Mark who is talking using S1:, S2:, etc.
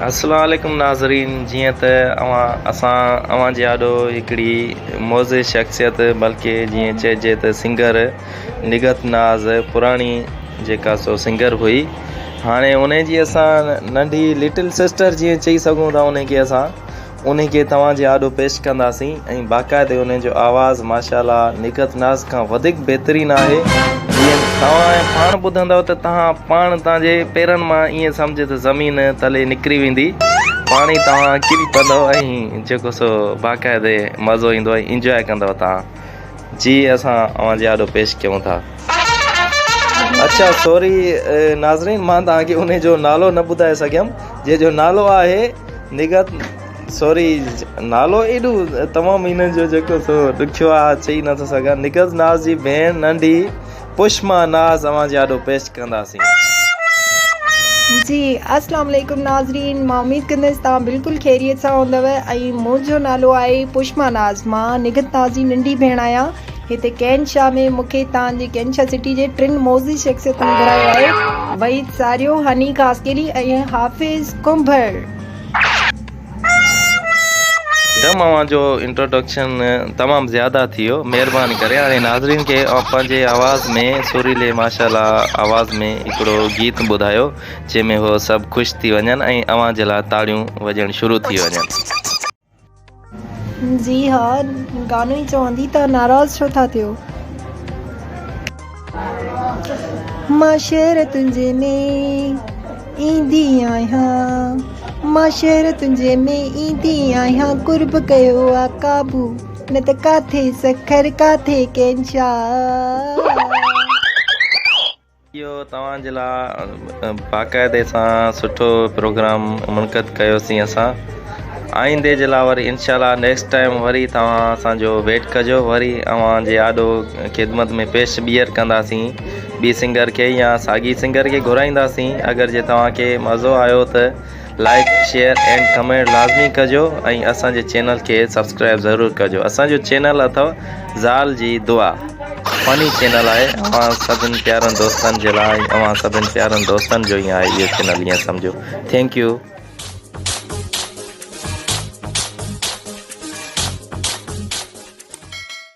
S1: अस्सलाम वालेकुम नाज़रीन। जीअं त अवां जे आॾो हिकिड़ी मौज़े शख़्सियत बल्कि जीअं चइजे त सिंगर निगत नाज़ पुराणी जेका सो सिंगर हुई, हाणे उन जी असां नंढी लिटिल सिस्टर जीअं चई सघूं था उन खे तव्हां जे आॾो पेश कंदासीं। ऐं बाक़ाइदे उन जो आवाज़ु माशाअल्लाह निगत नाज़ खां वधीक बहितरीनु आहे। जीअं तव्हां पाण ॿुधंदव त तव्हांजे पेरनि मां ईअं सम्झ त ज़मीन तले निकिरी वेंदी, पाण ई तव्हां किरी पवंदव ऐं जेको सो बाक़ाइदे मज़ो ईंदो ऐं इंजॉय कंदव तव्हां। जी असां अव्हां जे आॾो पेश कयूं था। अच्छा सॉरी नाज़रीन, मां तव्हांखे उन जो नालो न ॿुधाए सघियमि, जंहिंजो नालो आहे निगत। सॉरी, नालो एॾो तमामु इन जो जेको सो ॾुखियो आहे, चई नथो सघां। निगत नाज़ जी भेण नंढी पुष्मा नाज़ अव्हां जे आॾो पेश कंदासीं।
S2: जी अस्सलाम वालेकुम नाज़रीन, मां उम्मीद कंदसि तव्हां बिल्कुलु ख़ैरियत सां हूंदव। ऐं मुंहिंजो नालो आहे पुष्मा नाज़। मां निगत नाज़ जी नंढी भेण आहियां। हिते कैन शाह में मूंखे तव्हांजे कैन शाह सिटी जे 3 मौज़ी शख़्सियतुनि घुरायो आहे, वहीद सारियो, हनी कास्केरी ऐं हाफ़िज़ कुंभर।
S1: अव्हां जो इंट्रोडक्शन तमामु ज़्यादा थी वियो, महिरबानी करे हाणे नाज़रीन खे पंहिंजे आवाज़ में सुरीले माशाअल्लाह आवाज़ में हिकिड़ो गीत ॿुधायो जंहिंमें उहो सभु ख़ुशि थी वञनि ऐं अव्हां जे लाइ ताड़ियूं वॼणु शुरू थी वञनि।
S2: जी हा, गानो ई चवंदी त नाराज़ छो था थियो? मां शहर तुंहिंजे में ईंदी आहियां, मां शहर तुंहिंजे में ईंदी आहियां, कुर्ब कयो आहे काबू, न त काथे सखर काथे कैन शाह।
S1: इहो तव्हां जे लाइ बाक़ाइदे सां सुठो प्रोग्राम मुनक़द कयोसीं असां। आईंदे जे लाइ वरी इंशाल्लाह नेक्स्ट टाइम वरी तव्हां असांजो वेट कजो, वरी अव्हां जे आॾो ख़िदमत में पेश ॿीहर कंदासीं, ॿी सिंगर खे या साॻी सिंगर खे घुराईंदासीं। अगरि जे तव्हांखे मज़ो आयो त लाइक शेयर एंड कमेंट लाज़मी कजो ऐं असांजे चैनल खे सब्सक्राइब ज़रूरु कजो। असांजो चैनल अथव ज़ाल जी दुआ, फनी चैनल आहे। अव्हां सभिनि प्यारनि दोस्तनि जे लाइ, अव्हां सभिनि प्यारनि दोस्तनि जो ई आहे इहो चैनल, ईअं सम्झो। Thank U.